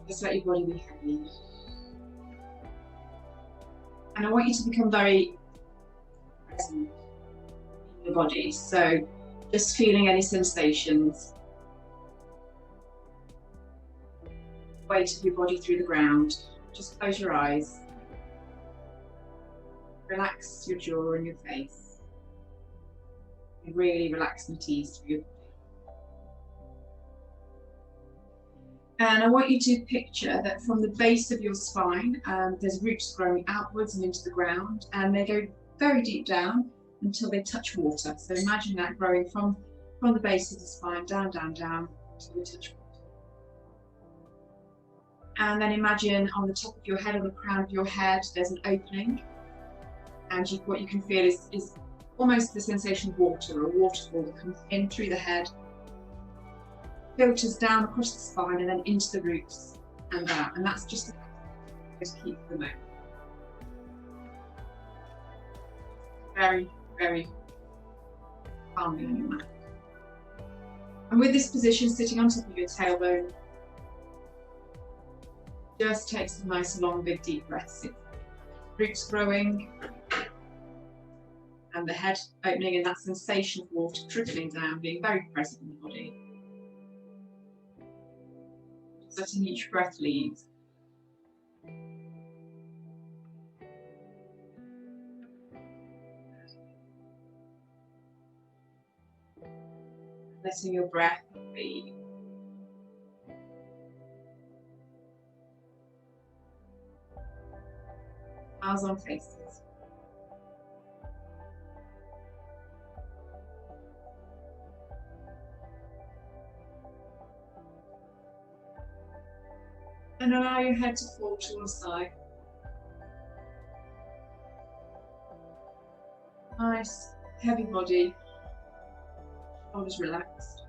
Just let your body be heavy. And I want you to become very present in your body. So just feeling any sensations. Weight of your body through the ground. Just close your eyes. Relax your jaw and your face. And really relax and tease through your body. And I want you to picture that from the base of your spine, there's roots growing outwards and into the ground, and they go very deep down until they touch water. So imagine that growing from the base of the spine, down, down, down, until they touch water. And then imagine on the top of your head, on the crown of your head, there's an opening. And what you can feel is almost the sensation of water, or a waterfall that comes in through the head, filters down across the spine and then into the roots and out. And that's just to keep the moment. Very, very calming on your mat. And with this position, sitting on top of your tailbone, just take some nice long, big, deep breaths. Roots growing and the head opening, and that sensation of water trickling down, being very present in the body. Letting each breath leave. Letting your breath leave. Eyes on faces. And allow your head to fall to one side. Nice, heavy body, shoulders relaxed.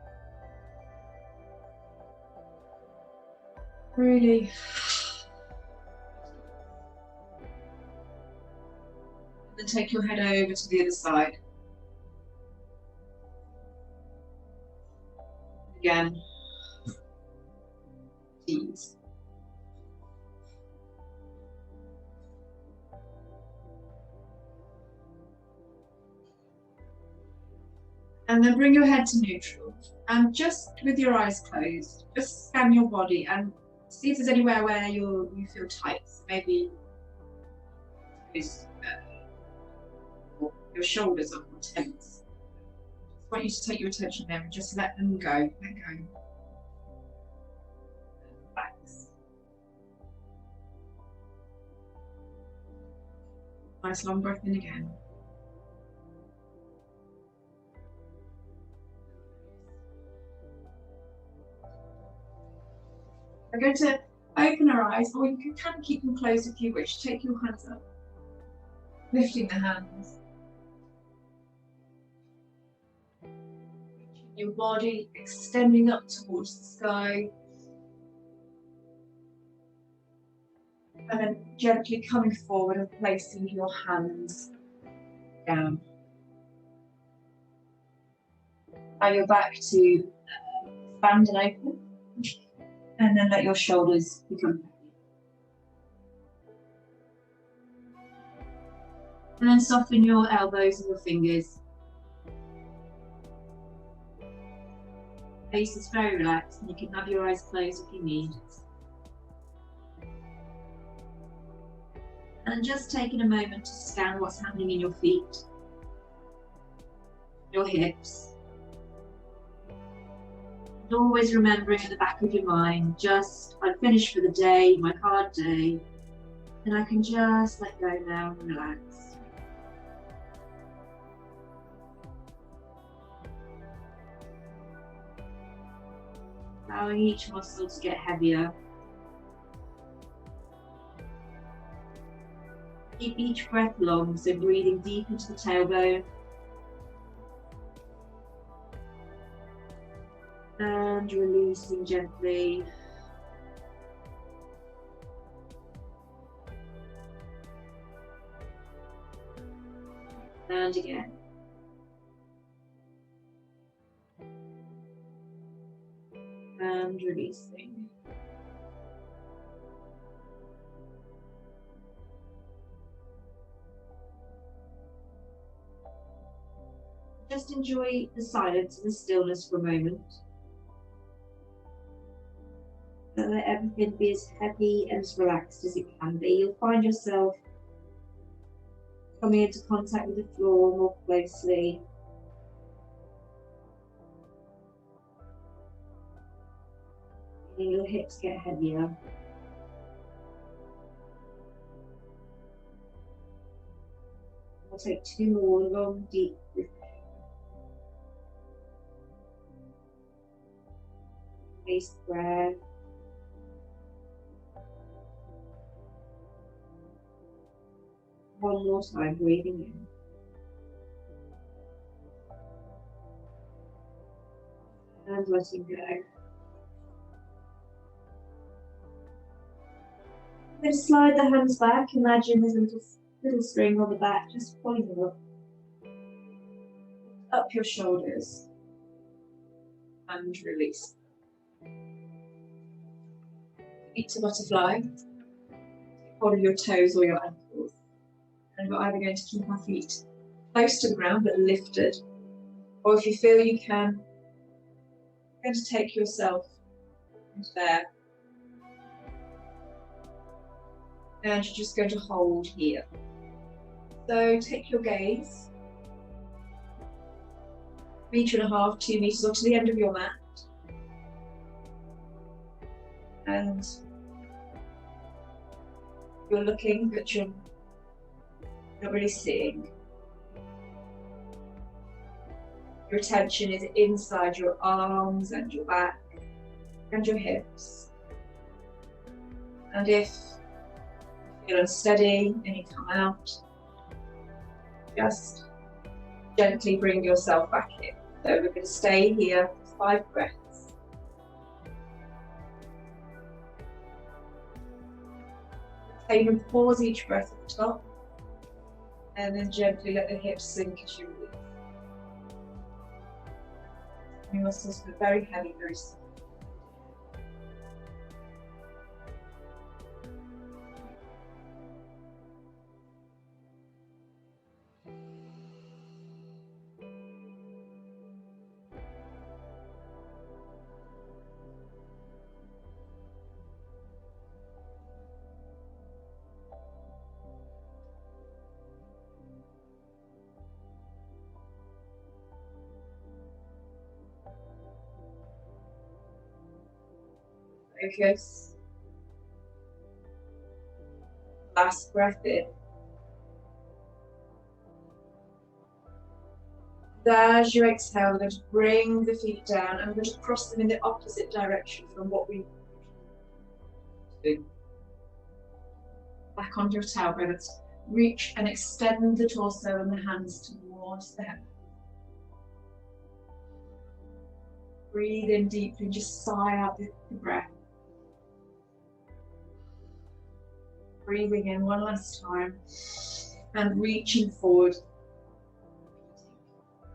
Really. And then take your head over to the other side. Again, ease. And then bring your head to neutral, and just with your eyes closed, just scan your body and see if there's anywhere where you feel tight. Maybe your shoulders are tense. I want you to take your attention there and just let them go. Let go. Relax. Nice long breath in again. We're going to open our eyes, or you can keep them closed if you wish. Take your hands up, lifting the hands. Your body extending up towards the sky. And then gently coming forward and placing your hands down. Allow your back to expand and open. And then let your shoulders become heavy. And then soften your elbows and your fingers. Face is very relaxed, and you can have your eyes closed if you need. And just taking a moment to scan what's happening in your feet, your hips. And always remembering at the back of your mind, just, I've finished for the day, my hard day, and I can just let go now and relax. Allowing each muscle to get heavier. Keep each breath long, so breathing deep into the tailbone. And releasing gently. And again. And releasing. just enjoy the silence and the stillness for a moment. And let everything be as heavy and as relaxed as it can be. You'll find yourself coming into contact with the floor more closely. And your hips get heavier. I'll take 2 more long, deep breaths. Release the breath. One more time, breathing in. And letting go. I'm going to slide the hands back. Imagine there's a little string on the back, just pulling them up your shoulders and release. Feet to butterfly. Take hold of your toes or your ankles. And we're either going to keep our feet close to the ground but lifted, or if you feel you can, you're going to take yourself into there. And you're just going to hold here. So take your gaze 1.5 meters, 2 meters, or to the end of your mat. And you're looking, but you're not really seeing. Your attention is inside your arms and your back and your hips. And if you feel unsteady and you come out, just gently bring yourself back in. So we're going to stay here for 5 breaths. So you can pause each breath at the top and then gently let the hips sink as you release. Your muscles feel very heavy, very soft. Focus. Last breath in. As you exhale, we're going to bring the feet down and we're going to cross them in the opposite direction from what we do. Back onto your tailbone. Reach and extend the torso and the hands towards the head. Breathe in deeply, just sigh out the breath. Breathing in one last time and reaching forward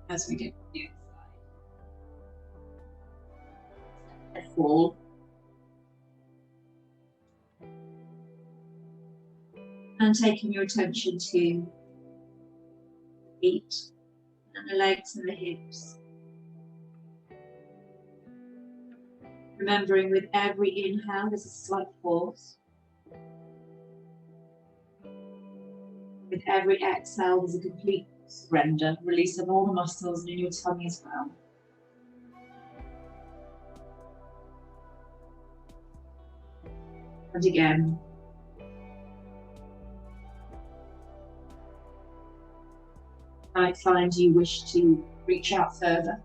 as we did the other side. Fall. And taking your attention to the feet and the legs and the hips. Remembering with every inhale, there's a slight pause. With every exhale, there's a complete surrender, release of all the muscles and in your tummy as well. And again. You might find you wish to reach out further.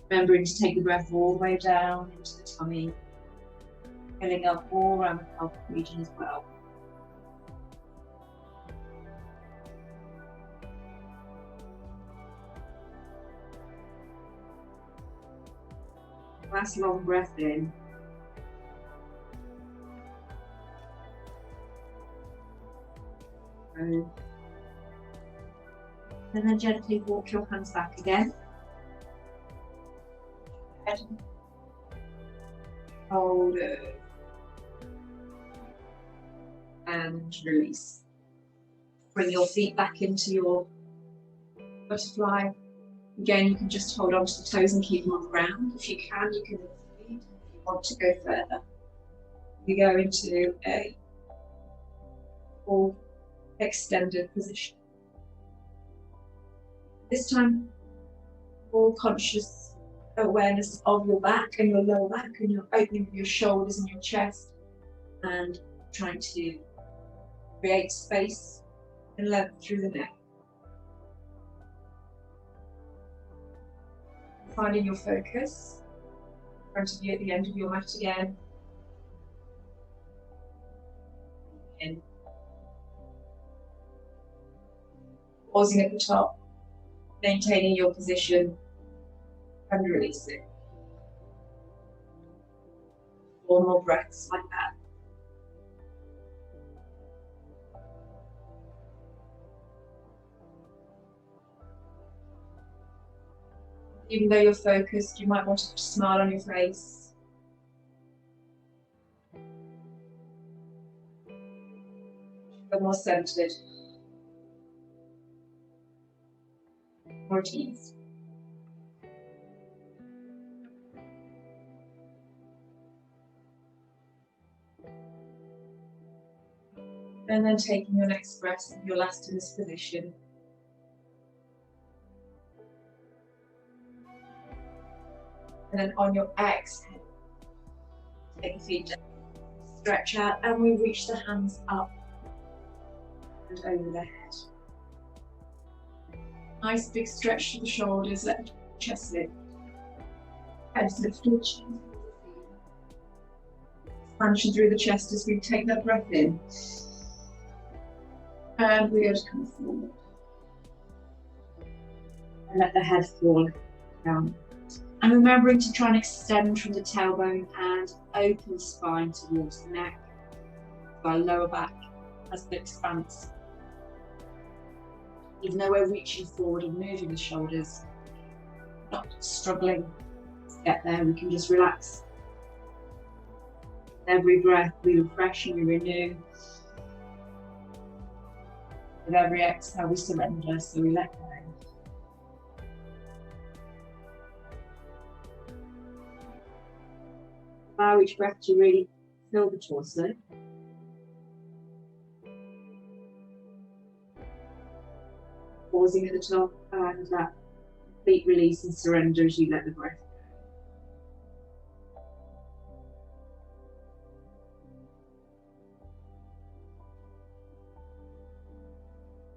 Remembering to take the breath all the way down into the tummy, filling up all around the pelvic region as well. Last long breath in. And then gently walk your hands back again. shoulders, and release. Bring your feet back into your butterfly. Again, you can just hold on to the toes and keep them on the ground. If you can, you can lift the feet. If you want to go further, you go into a full extended position. This time, full conscious awareness of your back and your lower back, and your opening of your shoulders and your chest, and trying to create space and length through the neck. Finding your focus in front of you at the end of your mat again. In. Pausing at the top, maintaining your position, and releasing. 4 more breaths like that. Even though you're focused, you might want to smile on your face. Feel more centered, more at ease. And then taking your next breath, your last in this position. And then on your exhale, take the feet down, stretch out, and we reach the hands up and over the head. Nice big stretch to the shoulders, let the chest lift. Head lifted, expansion through the chest as we take that breath in. And we're going to come forward. And let the head fall down. And remembering to try and extend from the tailbone and open the spine towards the neck. Our lower back has the expanse. Even though we're reaching forward and moving the shoulders, not struggling to get there, we can just relax. Every breath we refresh and we renew. With every exhale we surrender, so we let go. Allow each breath to really fill the torso. Pausing at the top, and that complete release and surrender as you let the breath go.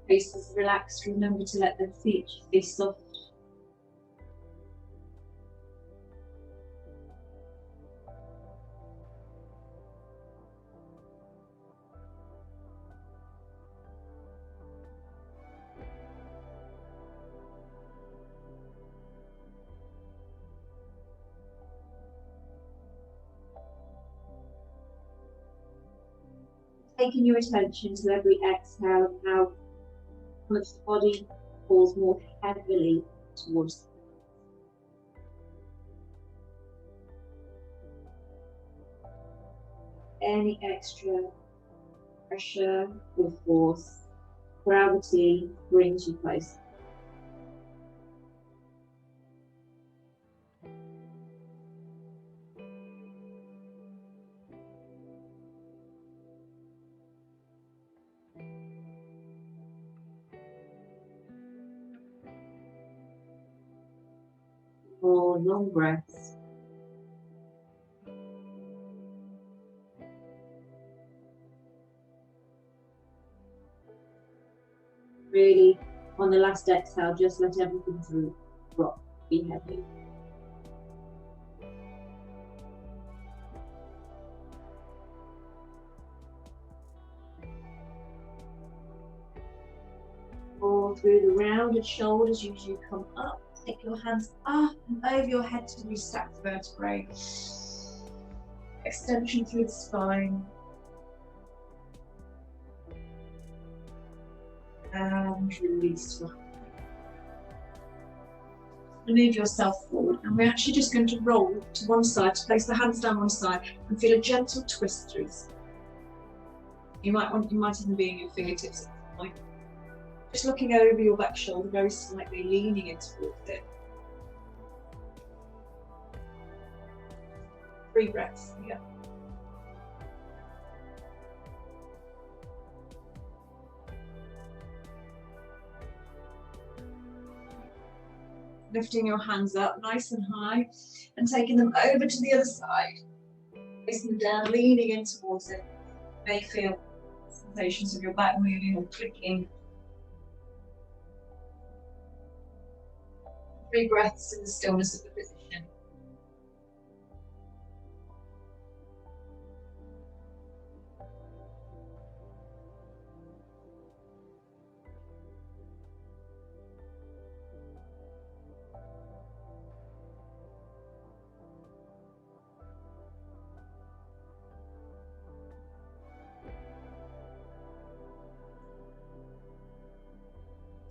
Face is relaxed. Remember to let the feet be soft. Taking your attention to every exhale and how much the body falls more heavily towards any extra pressure or force. Gravity brings you closer. More long breaths. Really, on the last exhale, just let everything through drop, be heavy. All through the rounded shoulders, as you come up. Take your hands up and over your head to restack the vertebrae. Extension through the spine. And release. Move yourself forward, and we're actually just going to roll to one side, to place the hands down one side and feel a gentle twist through the spine. You might even be in your fingertips at this point. Just looking over your back shoulder very slightly, leaning in towards it. 3 breaths here. Lifting your hands up nice and high and taking them over to the other side. Placing them down, leaning in towards it. You may feel sensations of your back moving or clicking. 3 breaths in the stillness of the position.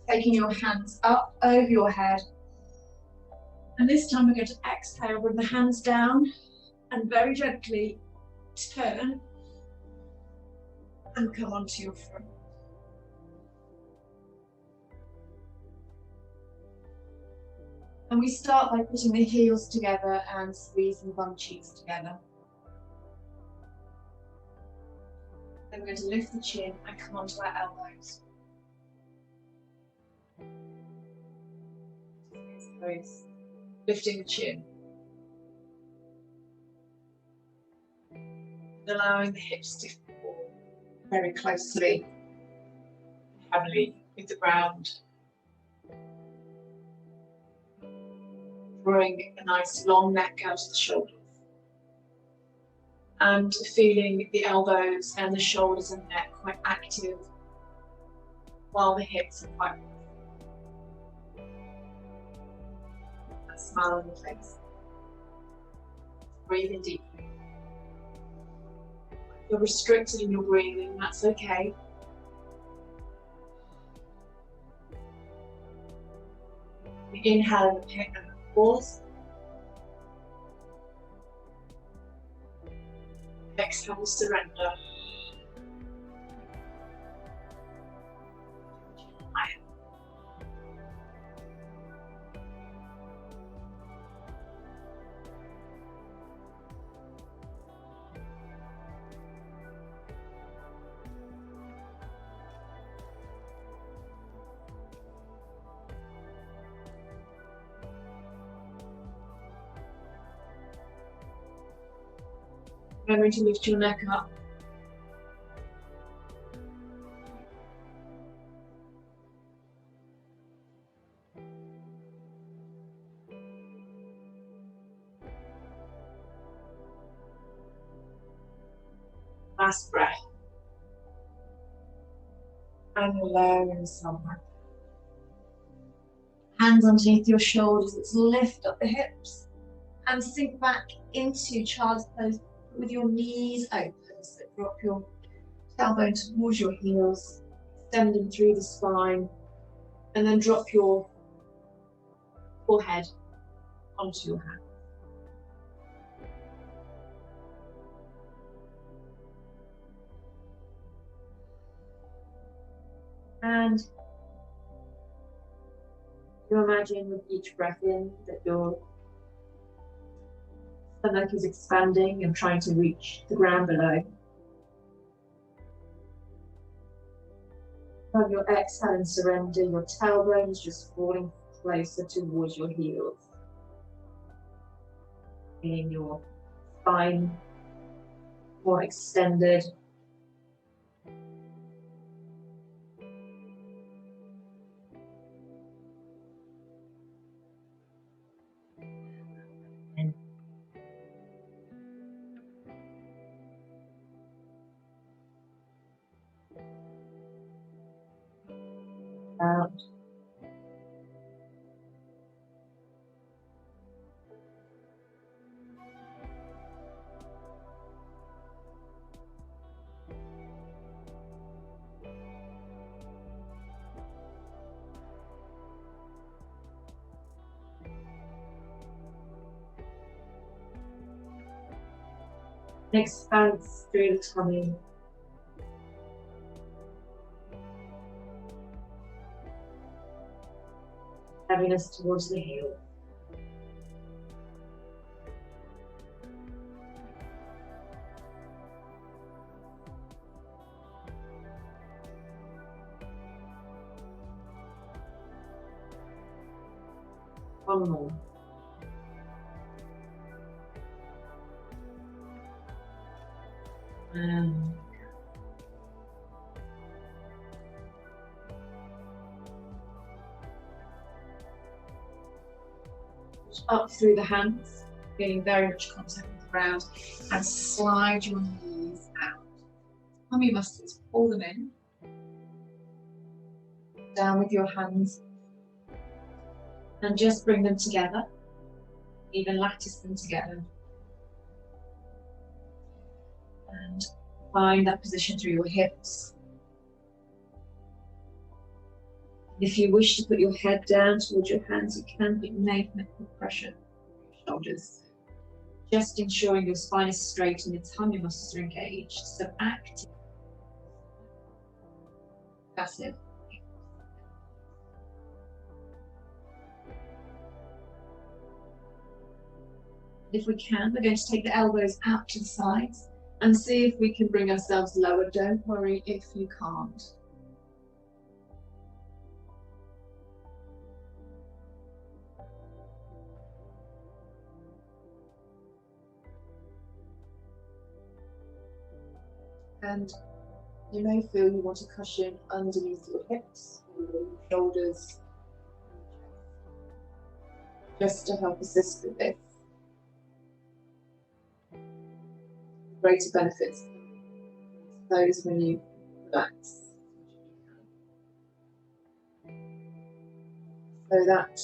Taking your hands up over your head. And this time we're going to exhale, bring the hands down and very gently turn and come onto your front. And we start by putting the heels together and squeezing the bum cheeks together. Then we're going to lift the chin and come onto our elbows. Lifting the chin. And allowing the hips to fall very closely, heavily with the ground. Drawing a nice long neck out of the shoulders. And feeling the elbows and the shoulders and neck quite active while the hips are quite a smile on your face. Breathing deeply. If you're restricted in your breathing, that's okay. The inhale and the pause. Exhale, surrender. Remember to lift your neck up. Last breath. And allowing somewhere. Hands underneath your shoulders. Let's lift up the hips and sink back into child's pose with your knees open. So drop your tailbone towards your heels, extending through the spine, and then drop your forehead onto your hand. And you imagine with each breath in that your stomach is expanding and trying to reach the ground below. On your exhale and surrender, your tailbone is just falling closer towards your heels. Feeling your spine more extended. Out. and expands through the tummy. Heaviness towards the heel. One more. And up through the hands, feeling very much contact with the ground, and slide your knees out. Tummy muscles, pull them in. Down with your hands, and just bring them together, even lattice them together. And find that position through your hips. If you wish to put your head down towards your hands, you can, but you may put pressure on your shoulders. Just ensuring your spine is straight and your tummy muscles are engaged. So active, passive. If we can, we're going to take the elbows out to the sides and see if we can bring ourselves lower. Don't worry if you can't. And you may feel you want a cushion underneath your hips, your shoulders, just to help assist with this. Greater benefits to those when you relax. So that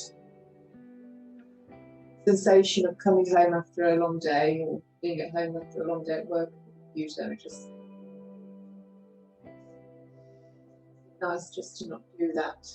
sensation of coming home after a long day, or being at home after a long day at work, usually just nice just to not do that.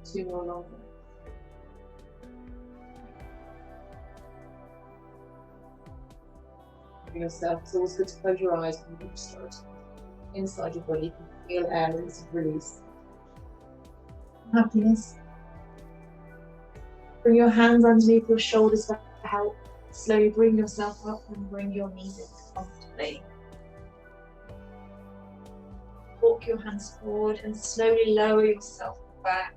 Two more long ones. For yourself, it's always good to close your eyes when you start. Inside your body, you can feel areas of release. Happiness. Bring your hands underneath your shoulders for help. Slowly bring yourself up and bring your knees in comfortably. Walk your hands forward and slowly lower yourself back.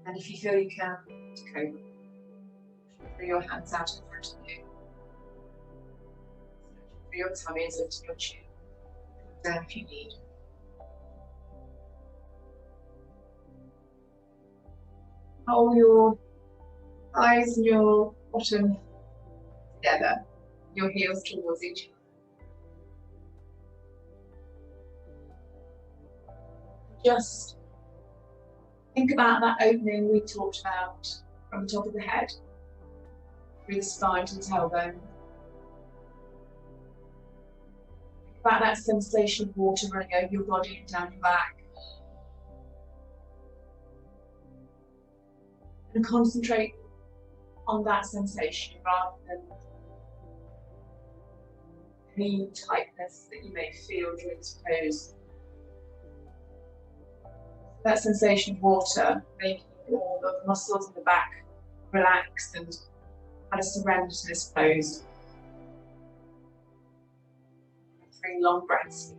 And if you feel you can, to cobra. Bring your hands out in front of you. Bring your tummy and lift your chin. Down if you need. Hold your eyes and your bottom together, your heels towards each other. Just think about that opening we talked about from the top of the head, through the spine to the tailbone. Think about that sensation of water running over your body and down your back. And concentrate on that sensation rather than any tightness that you may feel during this pose. That sensation of water, making all the muscles in the back relax and kind of surrender to this pose. 3 long breaths.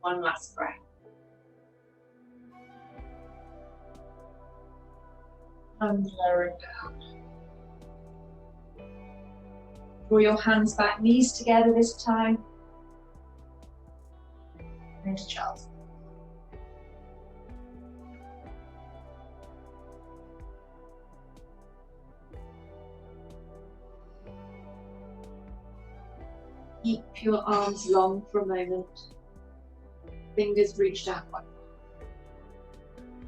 One last breath. And lowering down. Draw your hands back, knees together this time. Into child's. Keep your arms long for a moment. Fingers reached out.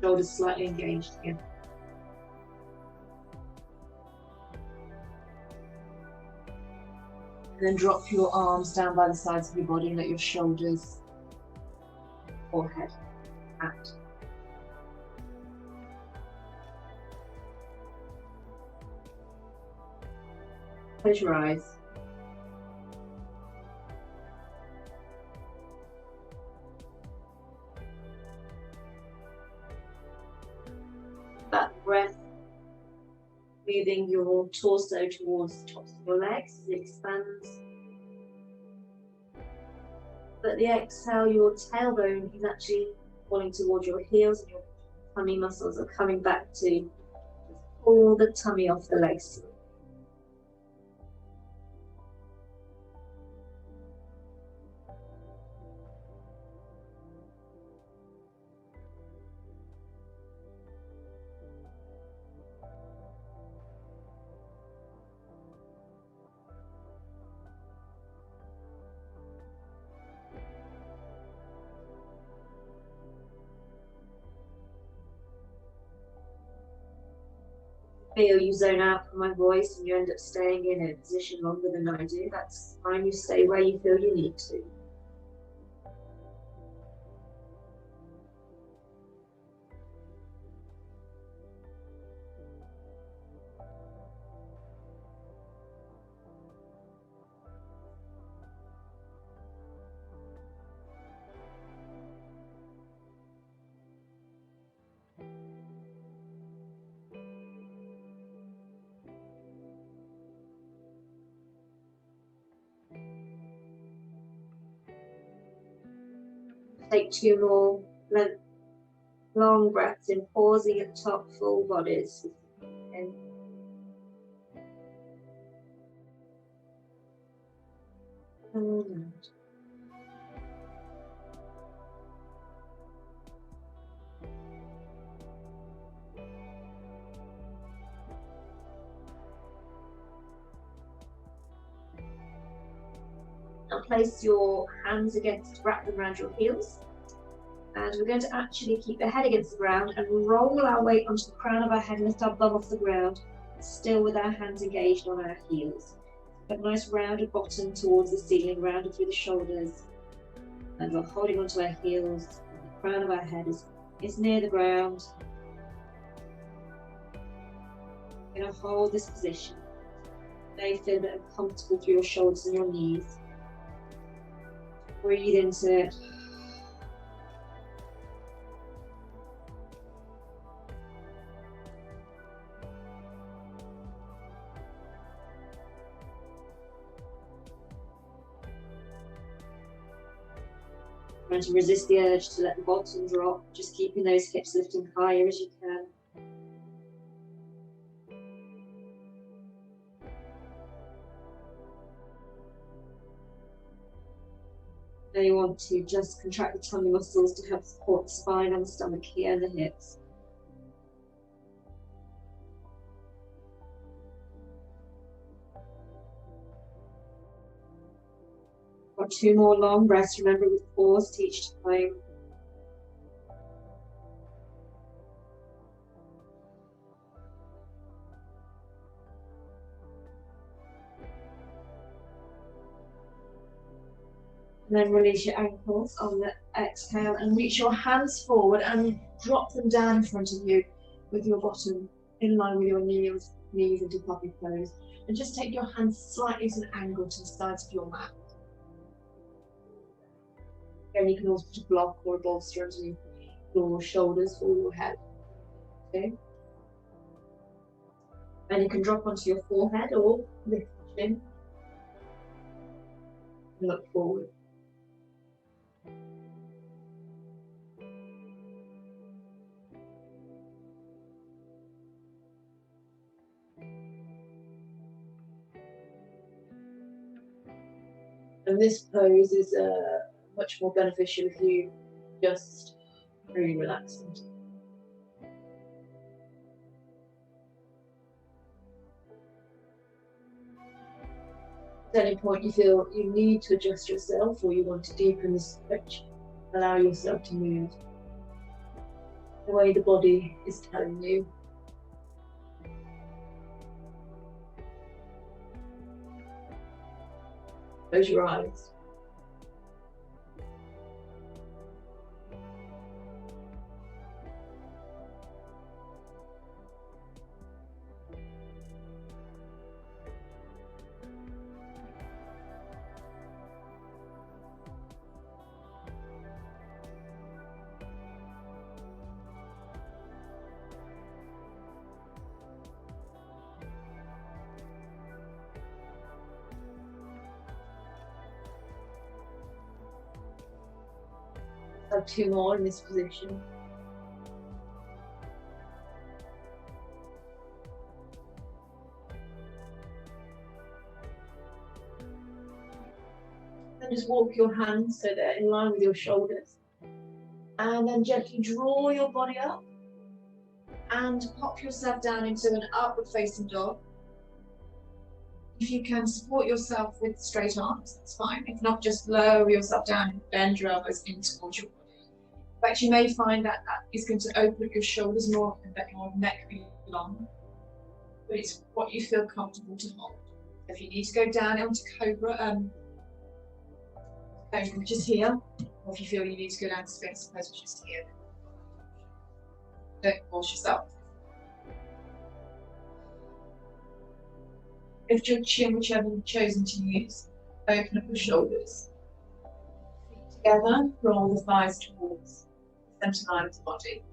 Shoulders slightly engaged again. And then drop your arms down by the sides of your body and let your shoulders, forehead out. Close your eyes. That breath, moving your torso towards the tops of your legs as it expands. But the exhale, your tailbone is actually falling towards your heels and your tummy muscles are coming back to pull the tummy off the legs. Feel you zone out from my voice and you end up staying in a position longer than I do. That's fine, you stay where you feel you need to. Take 2 more long breaths in, pausing at the top, full bodies. And out. Now place your hands wrap them around your heels. And we're going to actually keep the head against the ground and roll our weight onto the crown of our head, lift our bum off the ground, still with our hands engaged on our heels. A nice rounded bottom towards the ceiling, rounded through the shoulders. And we're holding onto our heels. The crown of our head is near the ground. We're going to hold this position. Now you feel a bit uncomfortable through your shoulders and your knees. Breathe into it. Trying to resist the urge to let the bottom drop, just keeping those hips lifting higher as you can. Now you want to just contract the tummy muscles to help support the spine and the stomach here and the hips. Got 2 more long breaths, remember, with pause to each time. And then release your ankles on the exhale and reach your hands forward and drop them down in front of you with your bottom in line with your knees into puppy pose. And just take your hands slightly at an angle to the sides of your mat. Again, you can also put a block or a bolster underneath your shoulders or your head. Okay. And you can drop onto your forehead or lift your chin. And look forward. And this pose is much more beneficial if you just really relax into it. At any point you feel you need to adjust yourself or you want to deepen the stretch, allow yourself to move the way the body is telling you. Close your eyes. Have 2 more in this position. Then just walk your hands so they're in line with your shoulders. And then gently draw your body up And pop yourself down into an upward facing dog. If you can support yourself with straight arms, that's fine. If not, just lower yourself down and bend your elbows in towards your body. In fact, you may find that that is going to open up your shoulders more and let your neck be long. But it's what you feel comfortable to hold. If you need to go down onto Cobra, which is here, or if you feel you need to go down to Sphinx pose, which is here, don't force yourself. Lift your chin, whichever you've chosen to use. Open up your shoulders. Feet together, roll the thighs towards the centre line of the body.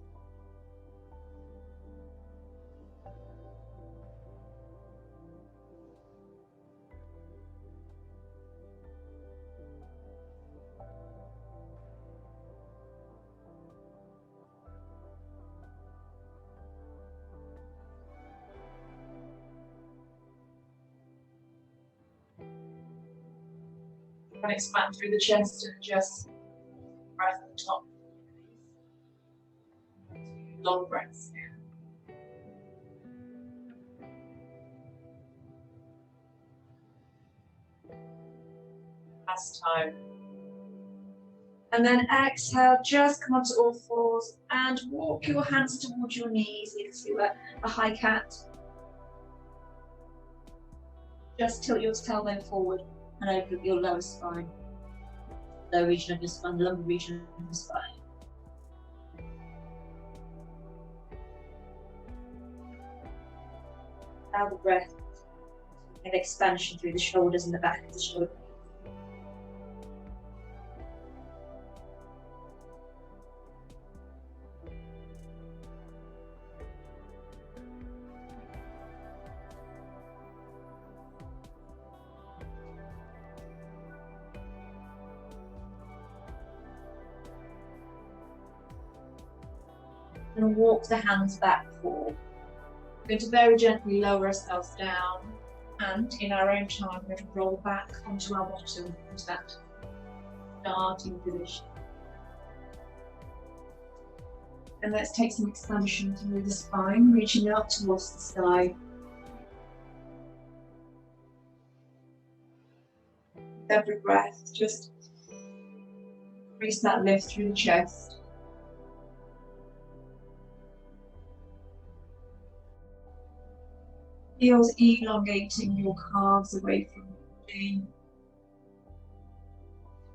And expand through the chest and just breath at the top. Long breaths. Last time. And then exhale, just come onto all fours and walk your hands towards your knees into a high cat. Just tilt your tailbone forward and open up your lower spine. Lower region of your spine, the lumbar region of your spine. Allow the breath and expansion through the shoulders and the back of the shoulder. And walk the hands back forward. We're going to very gently lower ourselves down, and in our own time, we're going to roll back onto our bottom, into that starting position. And let's take some expansion through the spine, reaching up towards the sky. With every breath, just increase that lift through the chest. Feels elongating your calves away from your body.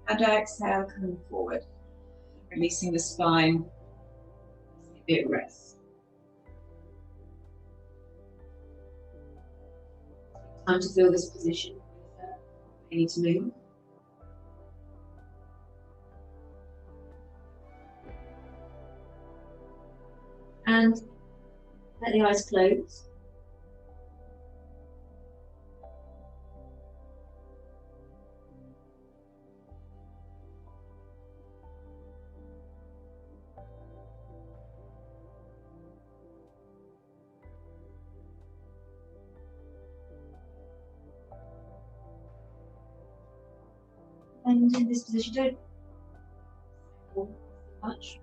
And exhale, coming forward, releasing the spine. A bit of rest. Time to feel this position. You need to move. And let the eyes close. And in this position, don't hold much.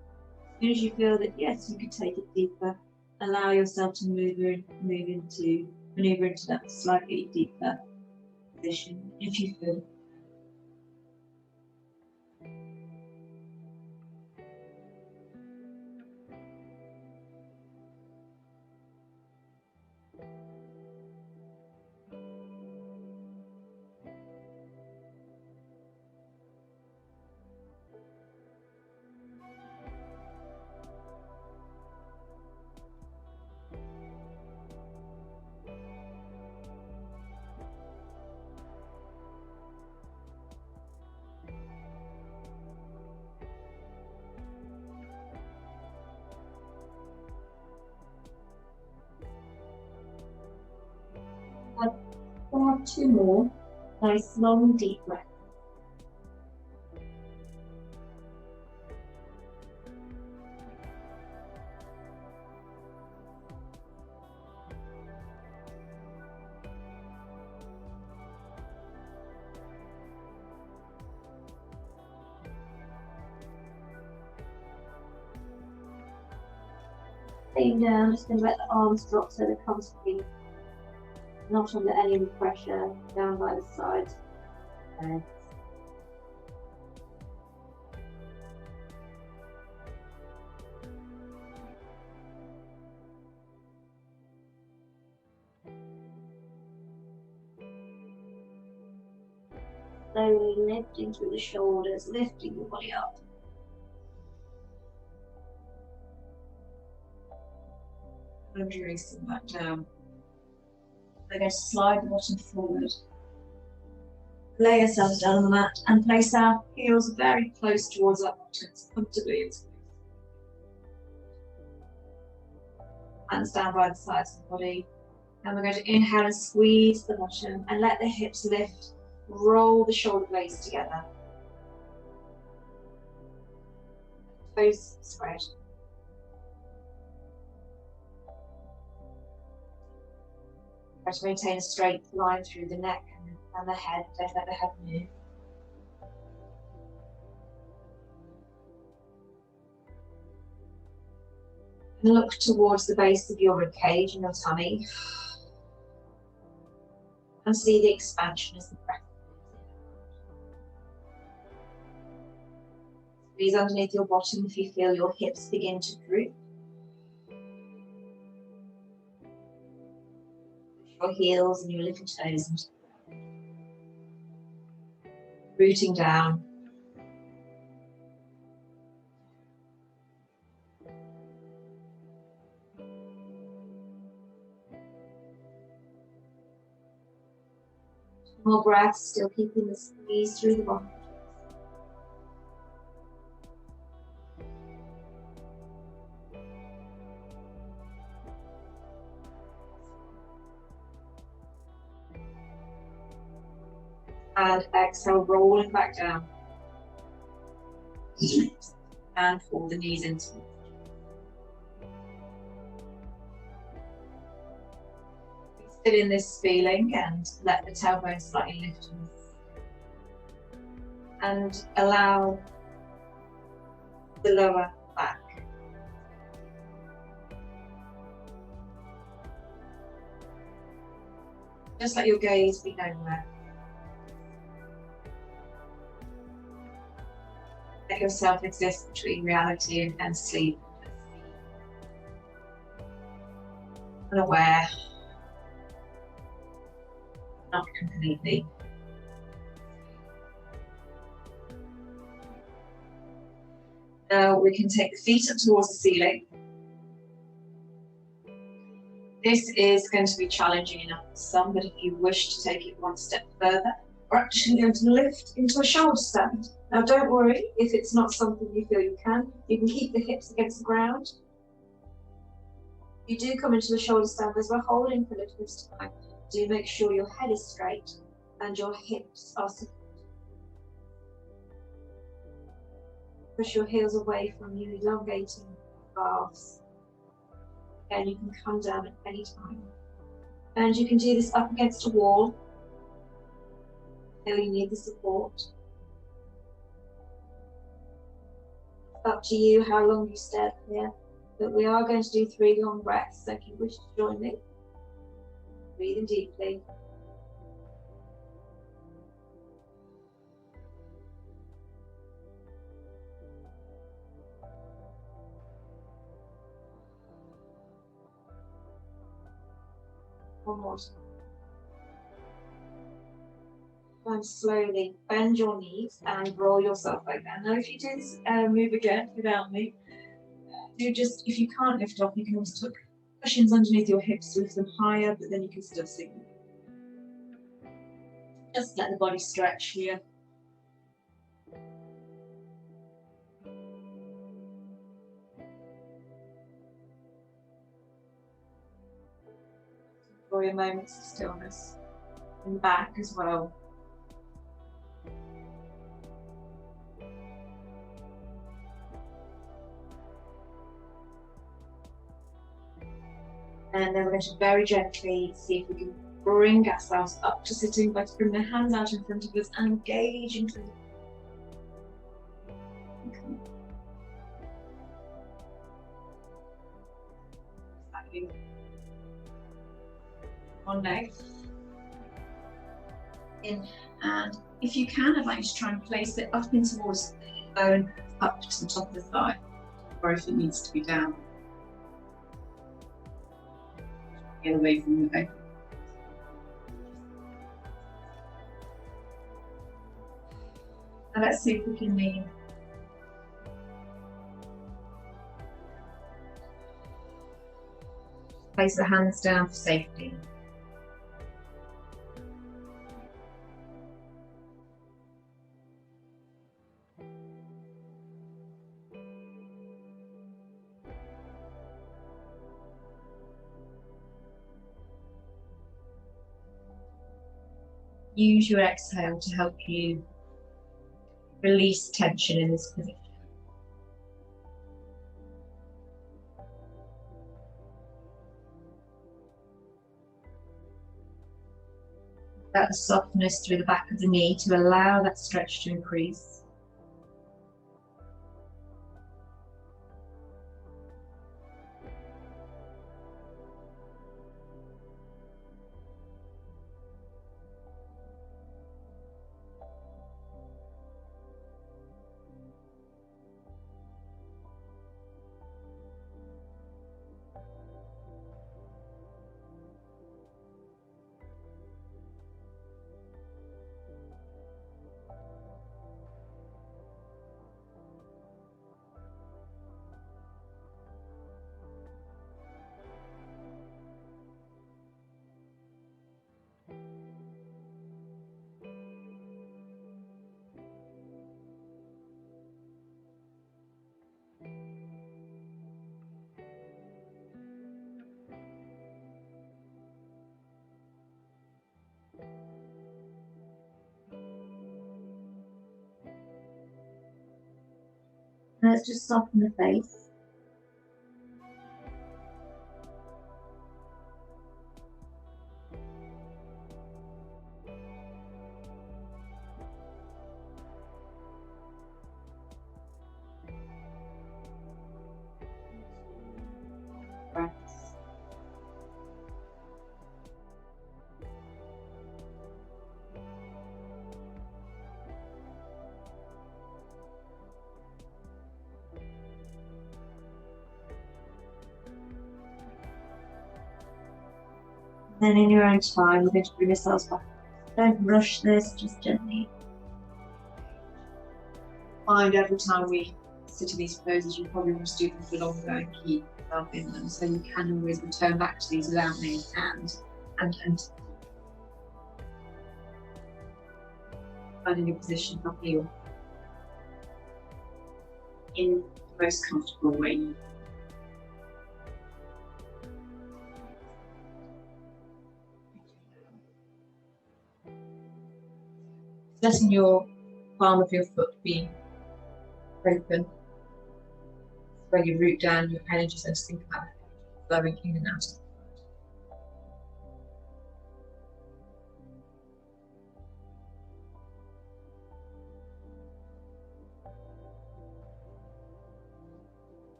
As soon as you feel that yes, you could take it deeper, allow yourself to maneuver into that slightly deeper position if you feel. We'll have 2 more nice long deep breaths. Laying down, just going to let the arms drop so they're comfortably not under any pressure, down by the sides. Slowly lifting through the shoulders, lifting the body up. And releasing back down. We're going to slide the bottom forward. Lay yourselves down on the mat and place our heels very close towards our buttocks, comfortably. Hands down by the sides of the body. And we're going to inhale and squeeze the bottom and let the hips lift. Roll the shoulder blades together. Toes spread. Try to maintain a straight line through the neck and the head. Don't let the head move. And look towards the base of your rib cage and your tummy. And see the expansion as the breath. Squeeze underneath your bottom if you feel your hips begin to droop. Your heels and your little toes. Rooting down. More breaths, still keeping the squeeze through the bottom. And exhale, rolling back down. And pull the knees into it. Sit in this feeling and let the tailbone slightly lift. And allow the lower back. Just let your gaze be nowhere. Let yourself exist between reality and sleep. Unaware, not completely. Now we can take the feet up towards the ceiling. This is going to be challenging enough for some, but if you wish to take it one step further, we're actually going to lift into a shoulder stand. Now don't worry if it's not something you feel you can. You can keep the hips against the ground. You do come into a shoulder stand as we're holding for a little bit of time. Do make sure your head is straight and your hips are supported. Push your heels away from you, elongating calves. Again, you can come down at any time. And you can do this up against a wall. Feel you need the support. Up to you how long you stay here. But we are going to do 3 long breaths, so if you wish to join me, breathe in deeply. One more time. And slowly bend your knees and roll yourself like that. Now, if you do this move again without me, do just, if you can't lift off, you can also tuck cushions underneath your hips to lift them higher, but then you can still sink. Just let the body stretch here. Enjoy your moments of stillness and back as well. And then we're going to very gently see if we can bring ourselves up to sitting. Let's bring the hands out in front of us and engage into the one leg in, and if you can, I'd like you to try and place it up in towards the bone, up to the top of the thigh, or if it needs to be down, get away from the bone. And let's see if we can lean. Place the hands down for safety. Use your exhale to help you release tension in this position. That softness through the back of the knee to allow that stretch to increase. Let's just soften the face. Breaths. Then in your own time, we're going to bring ourselves back. Don't rush this, just gently. Find every time we sit in these poses, you probably want to do them for longer and keep yourself in them, so you can always return back to these without being and finding your position properly or in the most comfortable way. Letting your palm of your foot be open, where you root down your energy, so just think about it flowing in and out.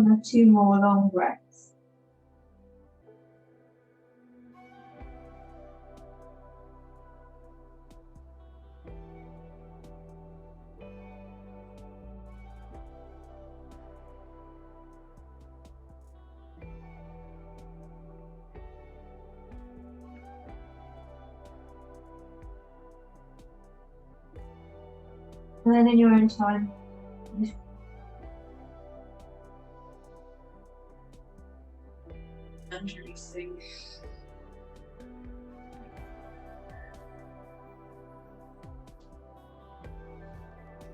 and have 2 more long breaths. And then in your own time, and releasing.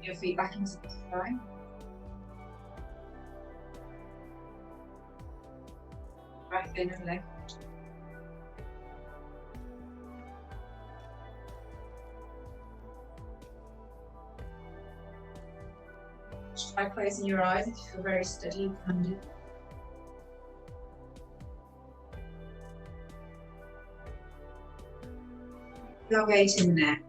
Your feet back into the sky. Breath in and lift. Try closing your eyes if you feel very steady and grounded. Elongating the neck.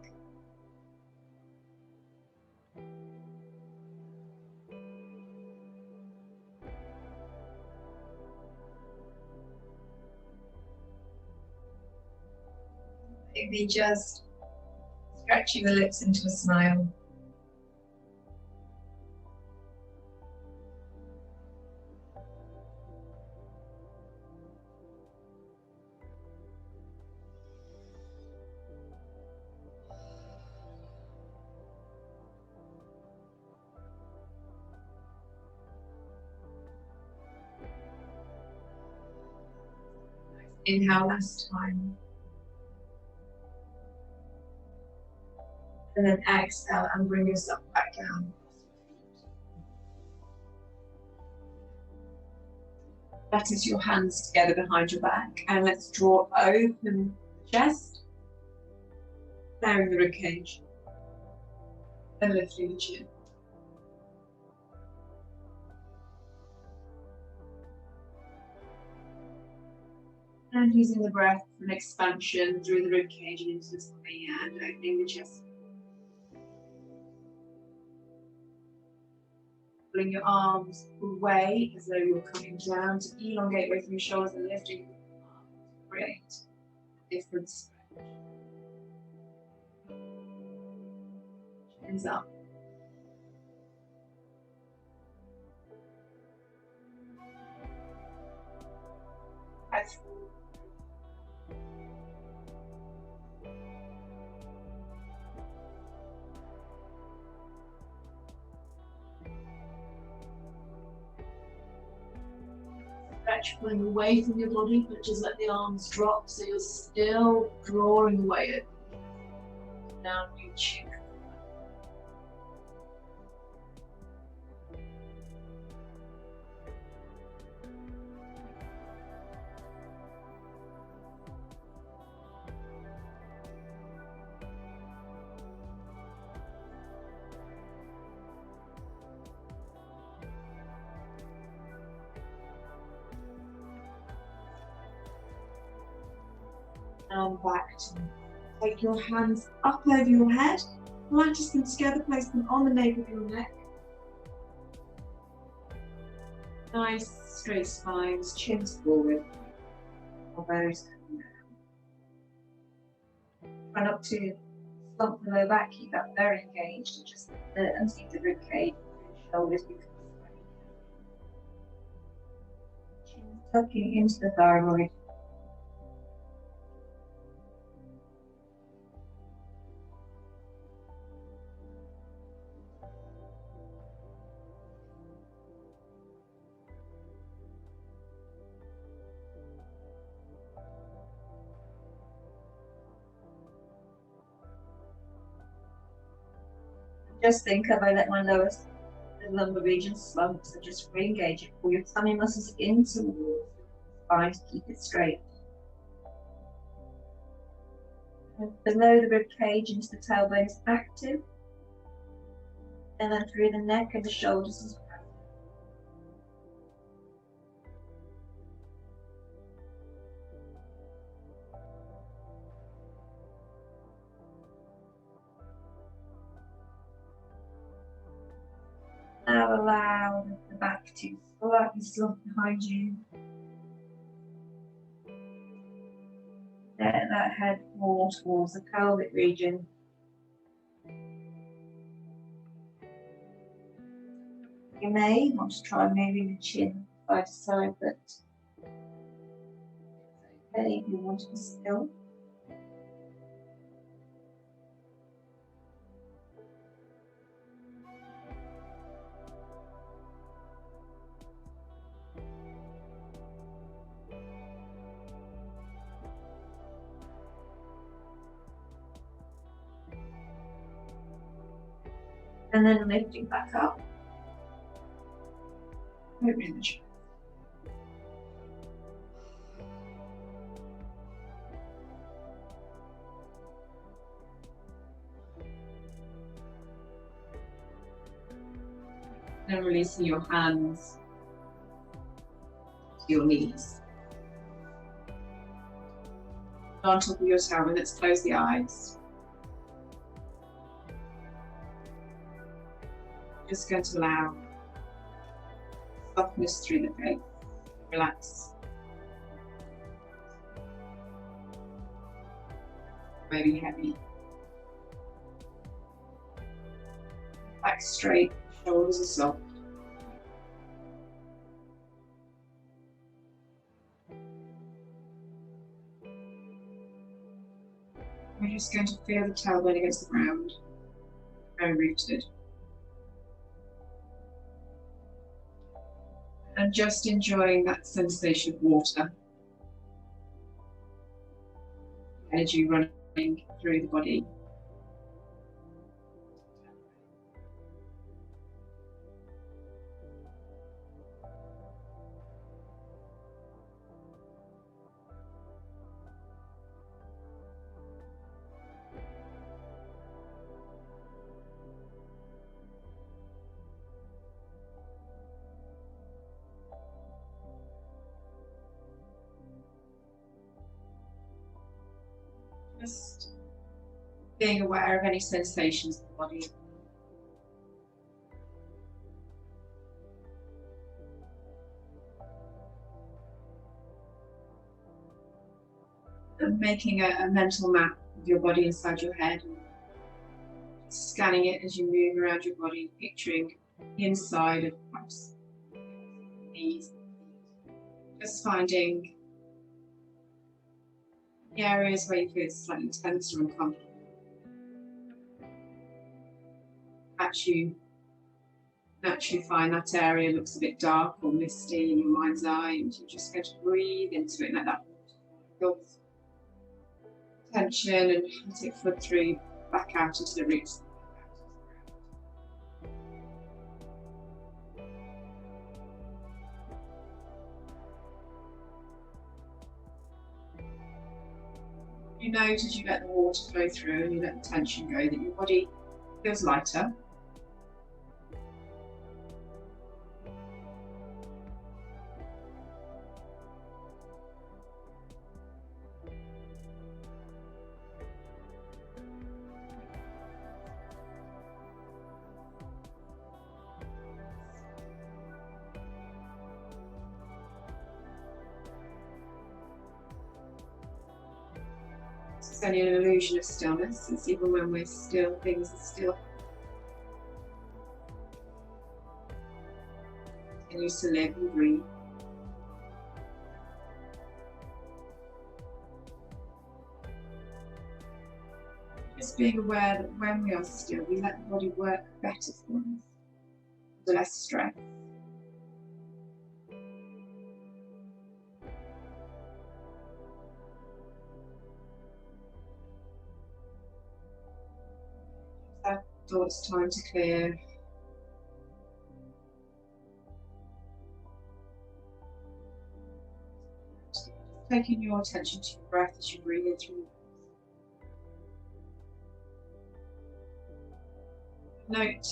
Maybe just stretching the lips into a smile. Inhale last time. And then exhale and bring yourself back down. Flatten your hands together behind your back and let's draw open the chest, flaring the ribcage, and lifting the chin. And using the breath for an expansion through the ribcage and into the tummy and opening the chest. Pulling your arms away as though you're coming down to elongate away from your shoulders and lifting your arms. Create a different stretch. Chins up. Breath. Stretch, pulling away from your body, but just let the arms drop so you're still drawing away at down your chin. And back to take your hands up over your head, lattice them together, place them on the nape of your neck. Nice straight spines, chins forward, elbows coming down. Try not to slump the lower back, keep that very engaged, just underneath the rib cage, shoulders become straight. Chin tucking into the thyroid. Just think if I let my lower lumbar region slump, so just re-engage it. Pull your tummy muscles into the wall, spine to keep it straight. And below the rib cage into the tailbone is active. And then through the neck and the shoulders as well. Now allow the back to slightly slump behind you. Let that head more towards the pelvic region. You may want to try moving the chin side to side, but okay if you want to be still. And then lifting back up. Opening the chest. And releasing your hands to your knees. On top of your tower, let's close the eyes. Just going to allow softness through the face. Relax. Maybe heavy. Back straight, shoulders are soft. We're just going to feel the tailbone against the ground. Very rooted. And just enjoying that sensation of water. Energy running through the body. Just being aware of any sensations in the body. And making a mental map of your body inside your head. And scanning it as you move around your body, picturing the inside of perhaps knees. Just finding the areas where you feel slightly tense or uncomfortable. Perhaps you naturally find that area looks a bit dark or misty in your mind's eye, and you're just going to breathe into it and let that feel tension and let it flood through back out into the roots. You note as you let the water flow through and you let the tension go that your body feels lighter. It's only an illusion of stillness, since even when we're still, things are still. Continue to live and breathe. Just being aware that when we are still, we let the body work better for us, with less stress. Thoughts time to clear. Taking your attention to your breath as you breathe in through. Note,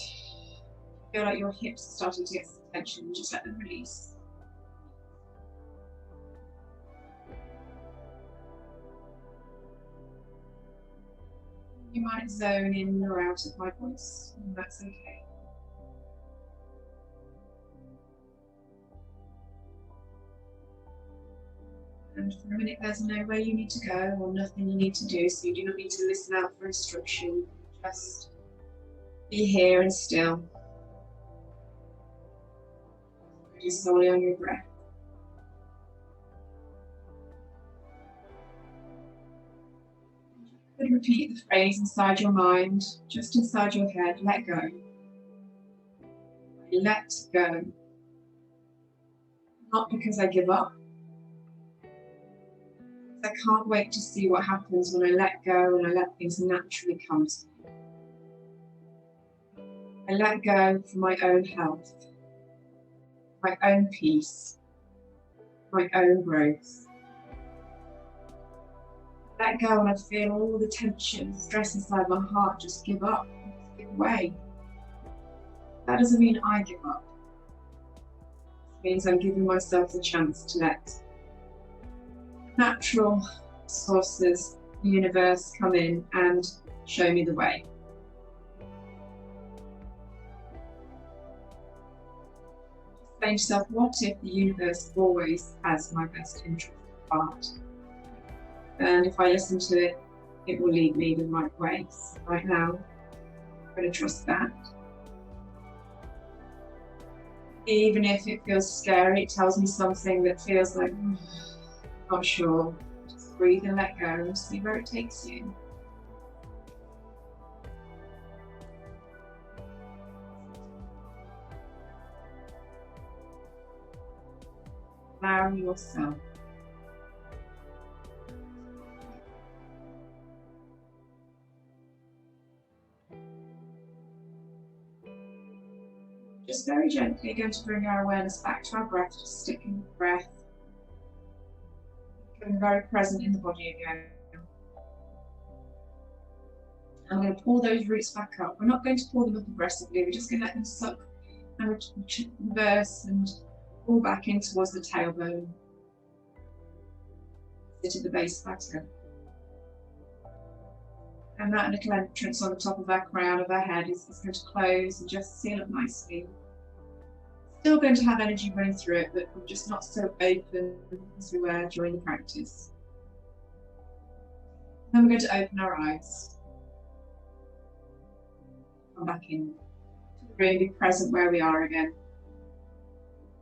feel like your hips are starting to get some tension, just let them release. You might zone in or out of my voice, and that's okay. And for a minute, there's nowhere you need to go or nothing you need to do, so you do not need to listen out for instruction. Just be here and still. Focus solely on your breath. You could repeat the phrase inside your mind, just inside your head, let go. I let go. Not because I give up. I can't wait to see what happens when I let go and I let things naturally come to me. I let go for my own health, my own peace, my own growth. I let go and I feel all the tension, stress inside my heart just give up, give way. That doesn't mean I give up. It means I'm giving myself the chance to let natural sources, the universe, come in and show me the way. Just saying to yourself, what if the universe always has my best interest at heart? And if I listen to it, it will lead me the right ways. Right now, I'm going to trust that. Even if it feels scary, it tells me something that feels like, not sure. Just breathe and let go and see where it takes you. Allow yourself. Just very gently going to bring our awareness back to our breath, just sticking with the breath. Becoming very present in the body again. I'm going to pull those roots back up. We're not going to pull them up aggressively, we're just going to let them suck and reverse and pull back in towards the tailbone. Sit at the base of our toe. And that little entrance on the top of our crown of our head is going to close and just seal up nicely. Still going to have energy running through it, but we're just not so open as we were during the practice. Then we're going to open our eyes. Come back in to the room, be present where we are again.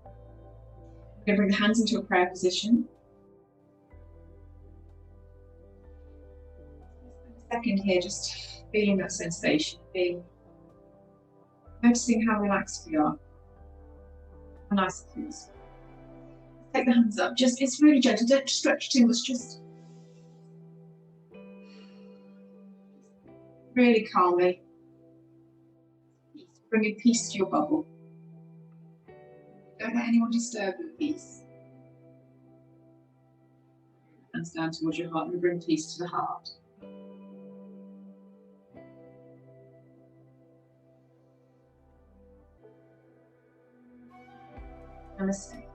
We're going to bring the hands into a prayer position. Second here, just feeling that sensation, noticing how relaxed we are, how nice it feels. Take the hands up, it's really gentle, don't stretch too much, just really calmly, bringing peace to your bubble. Don't let anyone disturb your peace. Hands down towards your heart and bring peace to the heart. Namaste.